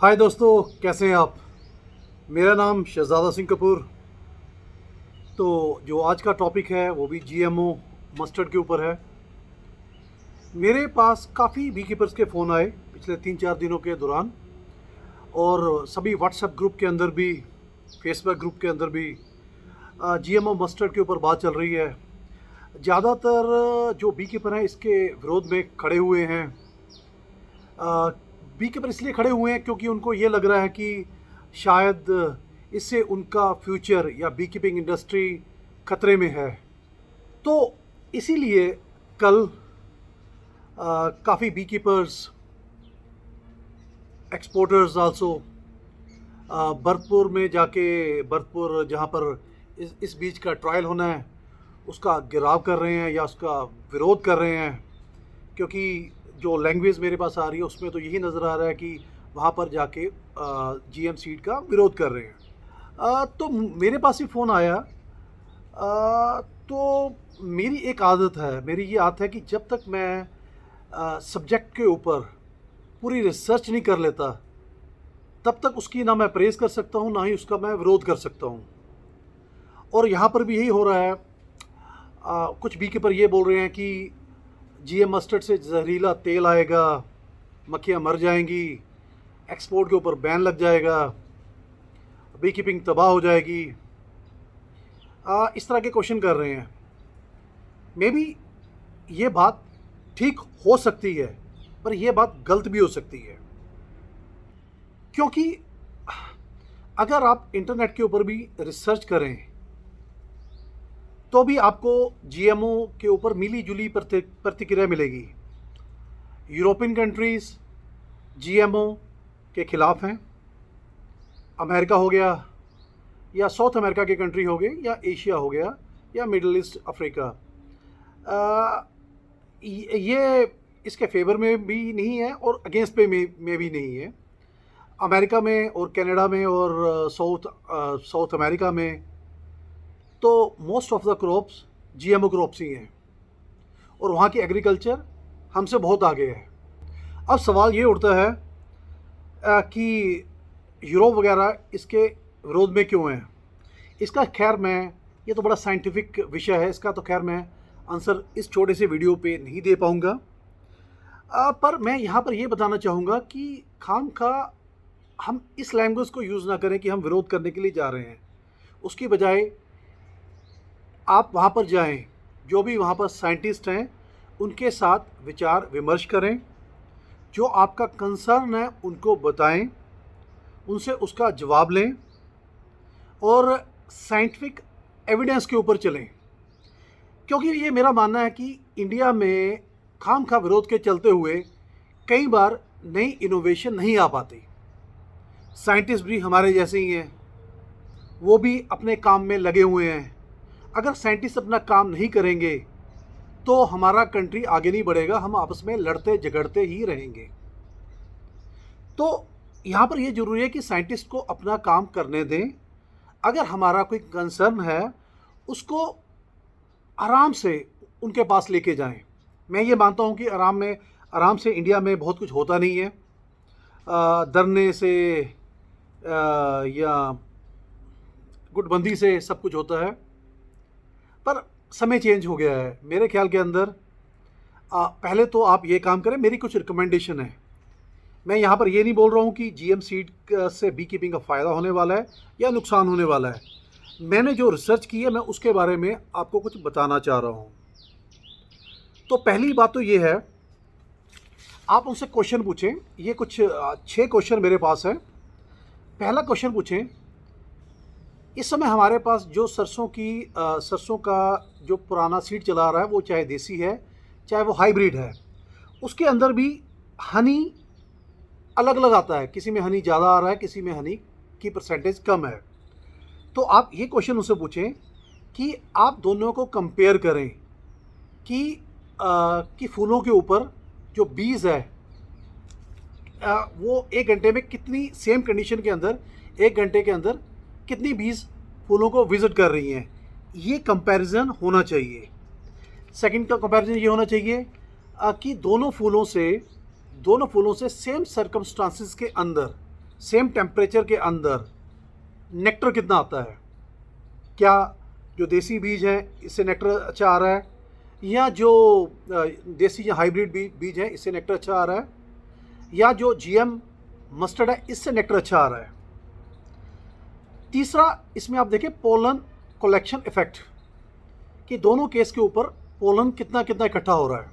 हाय दोस्तों, कैसे हैं आप। मेरा नाम शहज़ादा सिंह कपूर। तो जो आज का टॉपिक है वो भी जीएमओ मस्टर्ड के ऊपर है। मेरे पास काफ़ी बी कीपर्स के फ़ोन आए पिछले 3-4 दिनों के दौरान, और सभी व्हाट्सएप ग्रुप के अंदर भी, फेसबुक ग्रुप के अंदर भी जीएमओ मस्टर्ड के ऊपर बात चल रही है। ज़्यादातर जो बी कीपर हैं इसके विरोध में खड़े हुए हैं। बी कीपर इसलिए खड़े हुए हैं क्योंकि उनको ये लग रहा है कि शायद इससे उनका फ्यूचर या बी कीपिंग इंडस्ट्री खतरे में है। तो इसीलिए कल काफ़ी bee keepers, exporters also Bharatpur में जाके, भरतपुर जहाँ पर इस बीच का ट्रायल होना है उसका घेराव कर रहे हैं या उसका विरोध कर रहे हैं। क्योंकि जो लैंग्वेज मेरे पास आ रही है उसमें तो यही नज़र आ रहा है कि वहाँ पर जाके जीएम सीट का विरोध कर रहे हैं। तो मेरे पास ही फ़ोन आया। तो मेरी एक आदत है, मेरी ये आदत है कि जब तक मैं सब्जेक्ट के ऊपर पूरी रिसर्च नहीं कर लेता तब तक उसकी ना मैं प्रेज़ कर सकता हूँ ना ही उसका मैं विरोध कर सकता हूँ। और यहाँ पर भी यही हो रहा है। कुछ बी कीपर ये बोल रहे हैं कि जीएम मस्टर्ड से जहरीला तेल आएगा, मक्खियाँ मर जाएंगी, एक्सपोर्ट के ऊपर बैन लग जाएगा, बी कीपिंग तबाह हो जाएगी। इस तरह के क्वेश्चन कर रहे हैं। मे बी ये बात ठीक हो सकती है, पर यह बात गलत भी हो सकती है। क्योंकि अगर आप इंटरनेट के ऊपर भी रिसर्च करें तो भी आपको जीएमओ के ऊपर मिली जुली प्रतिक्रिया मिलेगी। यूरोपियन कंट्रीज़ जीएमओ के ख़िलाफ़ हैं। अमेरिका हो गया, या साउथ अमेरिका के कंट्री हो गए, या एशिया हो गया, या मिडल ईस्ट अफ्रीका, ये इसके फेवर में भी नहीं है और अगेंस्ट पे में भी नहीं है। अमेरिका में और कनाडा में और साउथ अमेरिका में तो most of the crops GMO crops ही हैं, और वहाँ की एग्रीकल्चर हमसे बहुत आगे है। अब सवाल ये उठता है कि यूरोप वगैरह इसके विरोध में क्यों हैं। इसका खैर ये तो बड़ा साइंटिफिक विषय है, इसका तो खैर मैं आंसर इस छोटे से वीडियो पे नहीं दे पाऊँगा। पर मैं यहाँ पर ये बताना चाहूँगा कि खामखा हम इस लैंग्वेज को यूज़ ना करें कि हम विरोध करने के लिए जा रहे हैं। उसकी बजाय आप वहाँ पर जाएं, जो भी वहाँ पर साइंटिस्ट हैं उनके साथ विचार विमर्श करें, जो आपका कंसर्न है उनको बताएं, उनसे उसका जवाब लें और साइंटिफिक एविडेंस के ऊपर चलें। क्योंकि ये मेरा मानना है कि इंडिया में खामखा विरोध के चलते हुए कई बार नई इनोवेशन नहीं आ पाती। साइंटिस्ट भी हमारे जैसे ही हैं, वो भी अपने काम में लगे हुए हैं। अगर साइंटिस्ट अपना काम नहीं करेंगे तो हमारा कंट्री आगे नहीं बढ़ेगा, हम आपस में लड़ते झगड़ते ही रहेंगे। तो यहाँ पर ये ज़रूरी है कि साइंटिस्ट को अपना काम करने दें। अगर हमारा कोई कंसर्न है उसको आराम से उनके पास लेके जाएं। मैं ये मानता हूँ कि आराम से इंडिया में बहुत कुछ होता नहीं है। धरने से या गुटबंदी से सब कुछ होता है। पर समय चेंज हो गया है मेरे ख्याल के अंदर। पहले तो आप ये काम करें, मेरी कुछ रिकमेंडेशन है। मैं यहाँ पर ये नहीं बोल रहा हूँ कि जीएम सीड से बी कीपिंग का फ़ायदा होने वाला है या नुकसान होने वाला है। मैंने जो रिसर्च की है मैं उसके बारे में आपको कुछ बताना चाह रहा हूँ। तो पहली बात तो ये है, आप उनसे क्वेश्चन पूछें। ये कुछ 6 क्वेश्चन मेरे पास है। पहला क्वेश्चन पूछें, इस समय हमारे पास जो सरसों का जो पुराना सीड चला रहा है वो चाहे देसी है चाहे वो हाइब्रिड है, उसके अंदर भी हनी अलग अलग आता है। किसी में हनी ज़्यादा आ रहा है, किसी में हनी की परसेंटेज कम है। तो आप ये क्वेश्चन उनसे पूछें कि आप दोनों को कंपेयर करें कि फूलों के ऊपर जो बीज है वो 1 घंटे में कितनी, सेम कंडीशन के अंदर 1 घंटे के अंदर कितनी बीज फूलों को विज़िट कर रही हैं। ये कंपैरिजन होना चाहिए। सेकंड का कंपैरिजन ये होना चाहिए कि दोनों फूलों से सेम सर्कमस्टांसिस के अंदर सेम टेम्परेचर के अंदर नेक्टर कितना आता है? क्या जो देसी बीज है इससे नेक्टर अच्छा आ रहा है, या जो देसी या हाइब्रिड बीज है इससे नेक्टर अच्छा आ रहा है, या जो जीएम मस्टर्ड है इससे नेक्टर अच्छा आ रहा है? तीसरा, इसमें आप देखें पोलन कलेक्शन इफेक्ट, कि दोनों केस के ऊपर पोलन कितना कितना इकट्ठा हो रहा है।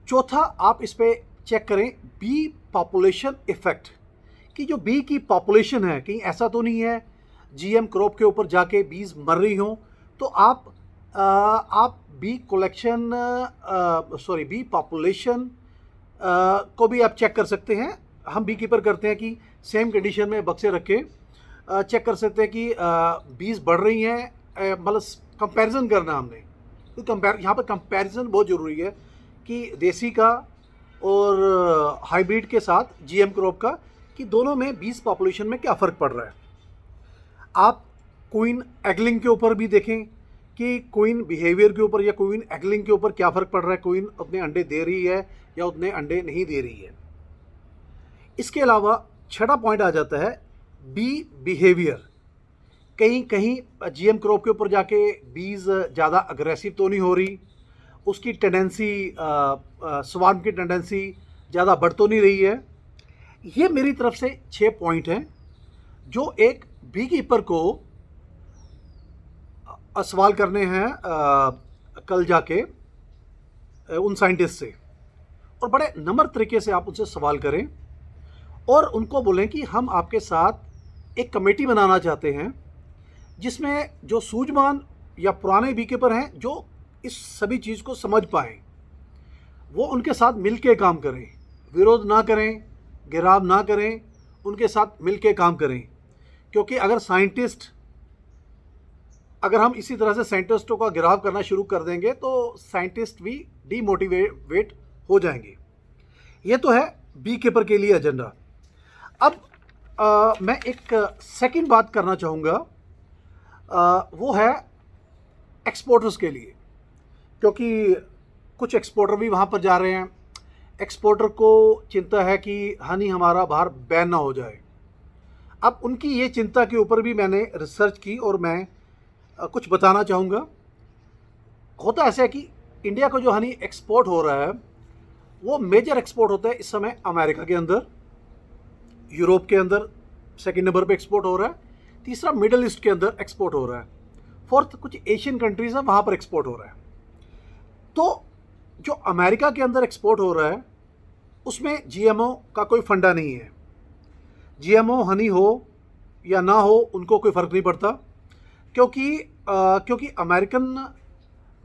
चौथा, आप इस पे चेक करें बी पॉपुलेशन इफेक्ट, कि जो बी की पॉपुलेशन है कहीं ऐसा तो नहीं है जीएम क्रॉप के ऊपर जाके बीज मर रही हों, तो आप बी कलेक्शन बी पॉपुलेशन को भी आप चेक कर सकते हैं। हम बी कीपर करते हैं कि सेम कंडीशन में बक्से रख के चेक कर सकते हैं कि बीज बढ़ रही हैं, मतलब कंपैरिजन करना हमने, तो यहाँ पर कंपैरिजन बहुत ज़रूरी है कि देसी का और हाइब्रिड के साथ जीएम क्रॉप का, कि दोनों में बीज पॉपुलेशन में क्या फ़र्क पड़ रहा है। आप क्वीन एगलिंग के ऊपर भी देखें कि क्वीन बिहेवियर के ऊपर या क्वीन एगलिंग के ऊपर क्या फ़र्क पड़ रहा है, क्वीन उतने अंडे दे रही है या उतने अंडे नहीं दे रही है। इसके अलावा छठा पॉइंट आ जाता है बी बिहेवियर, कहीं कहीं जीएम क्रॉप के ऊपर जाके बीज ज़्यादा अग्रेसिव तो नहीं हो रही, उसकी टेंडेंसी स्वार्म की टेंडेंसी ज़्यादा बढ़ तो नहीं रही है। ये मेरी तरफ से 6 पॉइंट हैं जो एक बी कीपर को सवाल करने हैं कल जाके उन साइंटिस्ट से, और बड़े नम्र तरीके से आप उनसे सवाल करें और उनको बोलें कि हम आपके साथ एक कमेटी बनाना चाहते हैं जिसमें जो सूझवान या पुराने बी कीपर हैं जो इस सभी चीज़ को समझ पाएँ, वो उनके साथ मिल के काम करें, विरोध ना करें, गिराव ना करें, उनके साथ मिल के काम करें। क्योंकि अगर हम इसी तरह से साइंटिस्टों का गिराव करना शुरू कर देंगे तो साइंटिस्ट भी डीमोटिवेट हो जाएंगे। ये तो है बी कीपर के लिए एजेंडा। अब मैं एक सेकंड बात करना चाहूँगा, वो है एक्सपोर्टर्स के लिए, क्योंकि कुछ एक्सपोर्टर भी वहाँ पर जा रहे हैं। एक्सपोर्टर को चिंता है कि हनी हमारा बाहर बैन ना हो जाए। अब उनकी ये चिंता के ऊपर भी मैंने रिसर्च की और मैं कुछ बताना चाहूँगा। होता ऐसा है कि इंडिया को जो हनी एक्सपोर्ट हो रहा है वो मेजर एक्सपोर्ट होता है इस समय अमेरिका के अंदर, यूरोप के अंदर सेकंड नंबर पे एक्सपोर्ट हो रहा है, तीसरा मिडल ईस्ट के अंदर एक्सपोर्ट हो रहा है, फोर्थ कुछ एशियन कंट्रीज़ हैं वहाँ पर एक्सपोर्ट हो रहा है। तो जो अमेरिका के अंदर एक्सपोर्ट हो रहा है उसमें जीएमओ का कोई फंडा नहीं है। जीएमओ हनी हो या ना हो उनको कोई फ़र्क नहीं पड़ता, क्योंकि अमेरिकन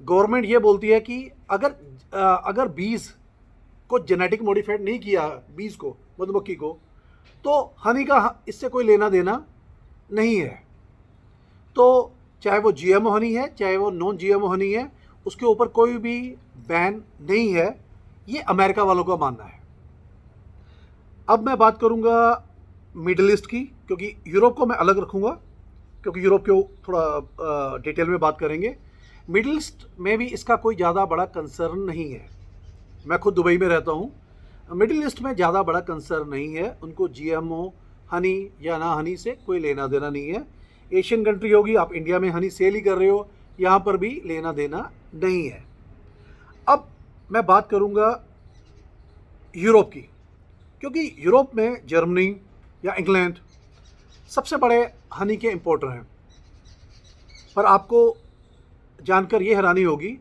गवर्नमेंट ये बोलती है कि अगर बीज को जेनेटिक मॉडिफाइड नहीं किया, बीज को, मधुमक्खी को, तो हनी का इससे कोई लेना देना नहीं है। तो चाहे वो जीएमओ हनी है चाहे वो नॉन जीएमओ हनी है, उसके ऊपर कोई भी बैन नहीं है, ये अमेरिका वालों का मानना है। अब मैं बात करूंगा मिडिल ईस्ट की, क्योंकि यूरोप को मैं अलग रखूंगा, क्योंकि यूरोप को थोड़ा डिटेल में बात करेंगे। मिडिल ईस्ट में भी इसका कोई ज़्यादा बड़ा कंसर्न नहीं है। मैं खुद दुबई में रहता हूँ। मिडिल ईस्ट में ज़्यादा बड़ा कंसर्न नहीं है, उनको जीएमओ हनी या ना हनी से कोई लेना देना नहीं है। एशियन कंट्री होगी, आप इंडिया में हनी सेल ही कर रहे हो, यहाँ पर भी लेना देना नहीं है। अब मैं बात करूँगा यूरोप की, क्योंकि यूरोप में जर्मनी या इंग्लैंड सबसे बड़े हनी के इंपोर्टर हैं। पर आपको जानकर ये हैरानी होगी,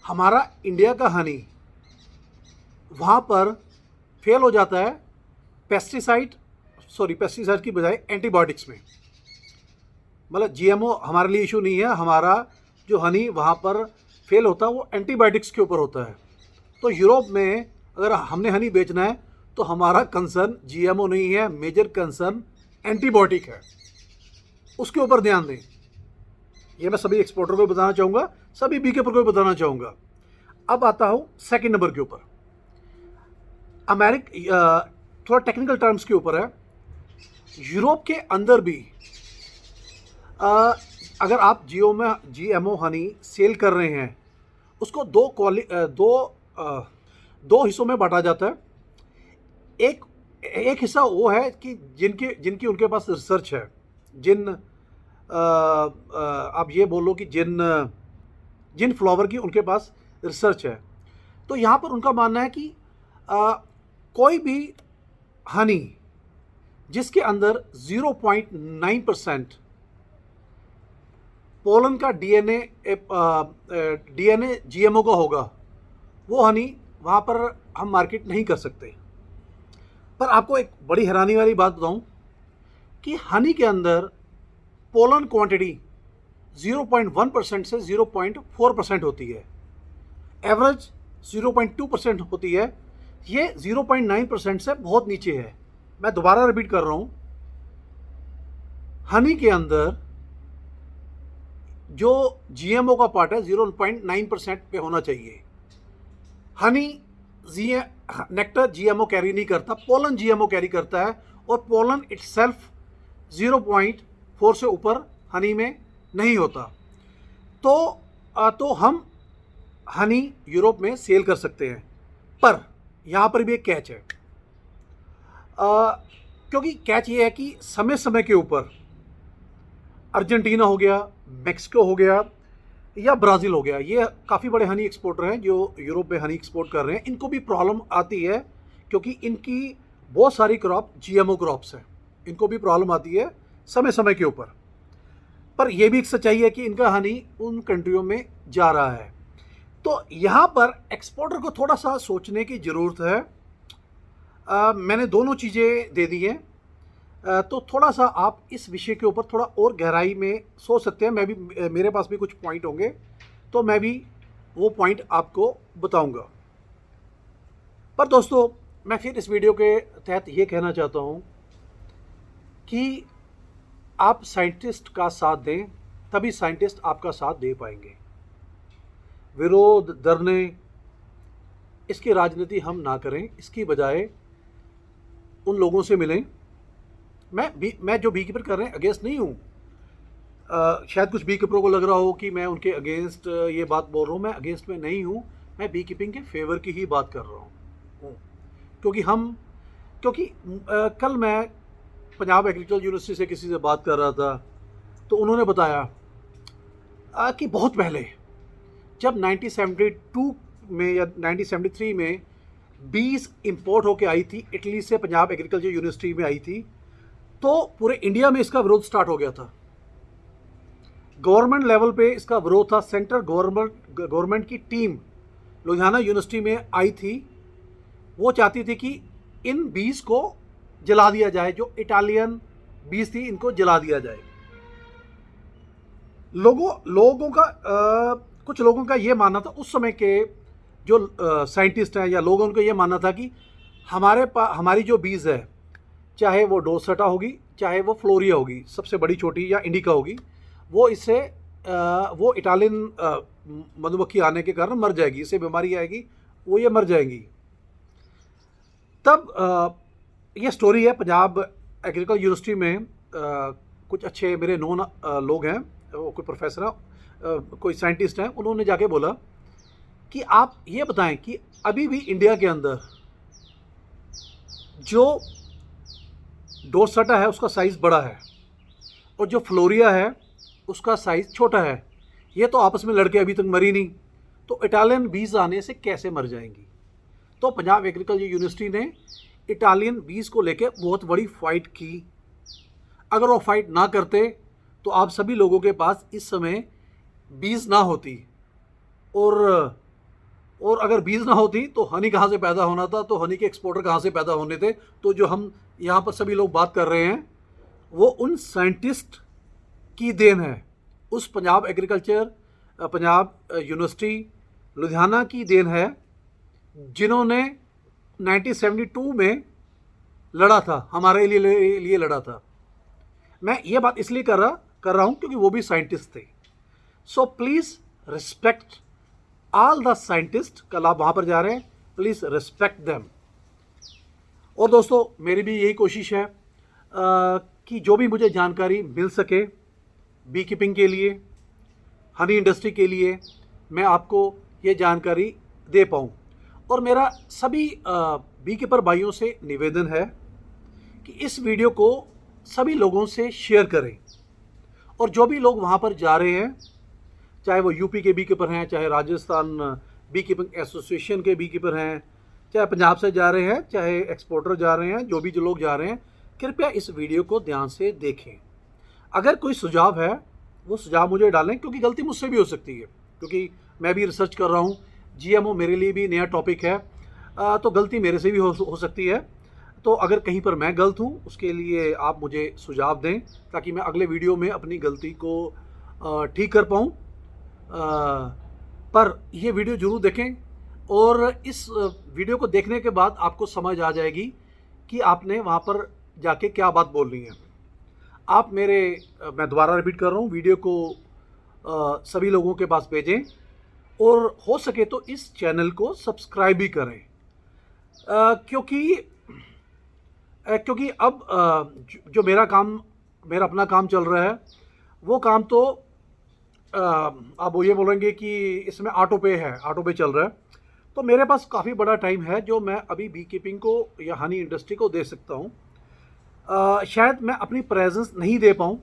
हमारा इंडिया का हनी वहाँ पर फेल हो जाता है पेस्टिसाइड की बजाय एंटीबायोटिक्स में। मतलब जीएमओ हमारे लिए इशू नहीं है, हमारा जो हनी वहाँ पर फेल होता है वो एंटीबायोटिक्स के ऊपर होता है। तो यूरोप में अगर हमने हनी बेचना है तो हमारा कंसर्न जीएमओ नहीं है, मेजर कंसर्न एंटीबायोटिक है, उसके ऊपर ध्यान दें। ये मैं सभी एक्सपोर्टर को बताना चाहूँगा, सभी बी कीपर को बताना चाहूँगा। अब आता हूँ सेकंड नंबर के ऊपर, थोड़ा टेक्निकल टर्म्स के ऊपर है। यूरोप के अंदर भी अगर आप जीएमओ हनी सेल कर रहे हैं, उसको दो हिस्सों में बांटा जाता है। एक हिस्सा वो है कि जिनके जिनकी उनके पास रिसर्च है, जिन आप ये बोलो कि जिन जिन फ्लावर की उनके पास रिसर्च है। तो यहाँ पर उनका मानना है कि कोई भी हनी जिसके अंदर 0.9% पोलन का डीएनए जीएमओ का होगा, वो हनी वहाँ पर हम मार्केट नहीं कर सकते। पर आपको एक बड़ी हैरानी वाली बात बताऊं कि हनी के अंदर पोलन क्वांटिटी 0.1% से 0.4% होती है, एवरेज 0.2% होती है। ये 0.9% से बहुत नीचे है। मैं दोबारा रिपीट कर रहा हूं, हनी के अंदर जो जीएमओ का पार्ट है 0.9% पे होना चाहिए। हनी नेक्टर जीएमओ कैरी नहीं करता, पोलन जीएमओ कैरी करता है, और पोलन इटसेल्फ 0.4 से ऊपर हनी में नहीं होता। तो हम हनी यूरोप में सेल कर सकते हैं। पर यहाँ पर भी एक कैच है, क्योंकि कैच ये है कि समय समय के ऊपर अर्जेंटीना हो गया, मैक्सिको हो गया या ब्राज़ील हो गया, ये काफ़ी बड़े हनी एक्सपोर्टर हैं जो यूरोप में हनी एक्सपोर्ट कर रहे हैं। इनको भी प्रॉब्लम आती है क्योंकि इनकी बहुत सारी क्रॉप जीएमओ क्रॉप्स हैं, इनको भी प्रॉब्लम आती है समय समय के ऊपर। पर यह भी एक सच्चाई है कि इनका हनी उन कंट्रियों में जा रहा है। तो यहाँ पर एक्सपोर्टर को थोड़ा सा सोचने की ज़रूरत है। मैंने दोनों चीज़ें दे दी हैं, तो थोड़ा सा आप इस विषय के ऊपर थोड़ा और गहराई में सोच सकते हैं। मेरे पास भी कुछ पॉइंट होंगे तो मैं भी वो पॉइंट आपको बताऊंगा। पर दोस्तों, मैं फिर इस वीडियो के तहत ये कहना चाहता हूँ कि आप साइंटिस्ट का साथ दें, तभी साइंटिस्ट आपका साथ दे पाएंगे। विरोध, धरने, इसकी राजनीति हम ना करें, इसकी बजाय उन लोगों से मिलें। मैं जो बी कीपर कर रहे हैं अगेंस्ट नहीं हूँ। शायद कुछ बी कीपरों को लग रहा हो कि मैं उनके अगेंस्ट ये बात बोल रहा हूँ। मैं अगेंस्ट में नहीं हूँ, मैं बी कीपिंग के फेवर की ही बात कर रहा हूँ। क्योंकि कल मैं पंजाब एग्रीकल्चर यूनिवर्सिटी से किसी से बात कर रहा था, तो उन्होंने बताया कि बहुत पहले जब 1972 में या 1973 में बीज इंपोर्ट होके आई थी इटली से, पंजाब एग्रीकल्चर यूनिवर्सिटी में आई थी, तो पूरे इंडिया में इसका विरोध स्टार्ट हो गया था। गवर्नमेंट लेवल पे इसका विरोध था। सेंट्रल गवर्नमेंट की टीम लुधियाना यूनिवर्सिटी में आई थी। वो चाहती थी कि इन बीज को जला दिया जाए, जो इटालियन बीज थी इनको जला दिया जाए। कुछ लोगों का ये मानना था, उस समय के जो साइंटिस्ट हैं या लोगों को ये मानना था कि हमारी जो बीज है, चाहे वो डोर्सेटा होगी, चाहे वो फ्लोरिया होगी, सबसे बड़ी छोटी, या इंडिका होगी, वो इटालियन मधुमक्खी आने के कारण मर जाएगी, इससे बीमारी आएगी, वो ये मर जाएंगी। तब ये स्टोरी है। पंजाब एग्रीकल्चर यूनिवर्सिटी में कुछ अच्छे मेरे नोन लोग हैं, वो कोई प्रोफेसर हैं, कोई साइंटिस्ट हैं, उन्होंने जाके बोला कि आप ये बताएं कि अभी भी इंडिया के अंदर जो डोर्सेटा है उसका साइज़ बड़ा है और जो फ्लोरिया है उसका साइज़ छोटा है। ये तो आपस में लड़के अभी तक मरी नहीं, तो इटालियन बीज आने से कैसे मर जाएंगी। तो पंजाब एग्रीकल्चर यूनिवर्सिटी ने इटालियन बीज को लेकर बहुत बड़ी फाइट की। अगर वो फाइट ना करते तो आप सभी लोगों के पास इस समय बीज ना होती, और अगर बीज ना होती तो हनी कहाँ से पैदा होना था, तो हनी के एक्सपोर्टर कहाँ से पैदा होने थे। तो जो हम यहाँ पर सभी लोग बात कर रहे हैं वो उन साइंटिस्ट की देन है, उस पंजाब यूनिवर्सिटी लुधियाना की देन है, जिन्होंने 1972 में लड़ा था, हमारे लिए लड़ा था। मैं ये बात इसलिए कर रहा हूँ क्योंकि वो भी साइंटिस्ट थे। So please respect all the scientist. कल आप वहाँ पर जा रहे हैं, प्लीज़ रिस्पेक्ट देम। और दोस्तों, मेरी भी यही कोशिश है कि जो भी मुझे जानकारी मिल सके बी कीपिंग के लिए, हनी इंडस्ट्री के लिए, मैं आपको ये जानकारी दे पाऊँ। और मेरा सभी बी कीपर भाइयों से निवेदन है कि इस वीडियो को सभी लोगों से शेयर करें, और जो भी लोग वहाँ पर जा रहे हैं, चाहे वो यूपी के बी कीपर हैं, चाहे राजस्थान बी कीपिंग एसोसिएशन के बी कीपर हैं, चाहे पंजाब से जा रहे हैं, चाहे एक्सपोर्टर जा रहे हैं, जो लोग जा रहे हैं, कृपया इस वीडियो को ध्यान से देखें। अगर कोई सुझाव है वो सुझाव मुझे डालें, क्योंकि गलती मुझसे भी हो सकती है, क्योंकि मैं भी रिसर्च कर रहा हूँ। जीएमओ मेरे लिए भी नया टॉपिक है, तो गलती मेरे से भी हो सकती है। तो अगर कहीं पर मैं गलत हूँ, उसके लिए आप मुझे सुझाव दें, ताकि मैं अगले वीडियो में अपनी गलती को ठीक कर पाऊँ। पर ये वीडियो ज़रूर देखें, और इस वीडियो को देखने के बाद आपको समझ आ जाएगी कि आपने वहाँ पर जाके क्या बात बोलनी है। आप मैं दोबारा रिपीट कर रहा हूँ, वीडियो को सभी लोगों के पास भेजें, और हो सके तो इस चैनल को सब्सक्राइब भी करें, क्योंकि अब जो मेरा अपना काम चल रहा है, वो काम तो आप वो ये बोलेंगे कि इसमें ऑटो पे चल रहा है। तो मेरे पास काफ़ी बड़ा टाइम है जो मैं अभी बी कीपिंग को या हनी इंडस्ट्री को दे सकता हूँ। शायद मैं अपनी प्रेजेंस नहीं दे पाऊँ,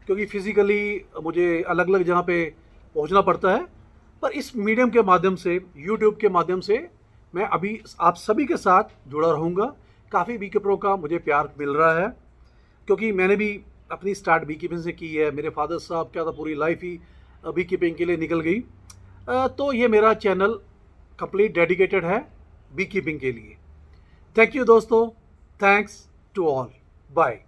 क्योंकि फिज़िकली मुझे अलग अलग जगह पे पहुँचना पड़ता है। पर इस मीडियम के माध्यम से, यूट्यूब के माध्यम से, मैं अभी आप सभी के साथ जुड़ा रहूँगा। काफ़ी बी कीपरों का मुझे प्यार मिल रहा है, क्योंकि मैंने भी अपनी स्टार्ट बी कीपिंग से की है। मेरे फादर साहब क्या था, पूरी लाइफ ही बी कीपिंग के लिए निकल गई। तो ये मेरा चैनल कंप्लीट डेडिकेटेड है बी कीपिंग के लिए। थैंक यू दोस्तों, थैंक्स टू ऑल, बाय।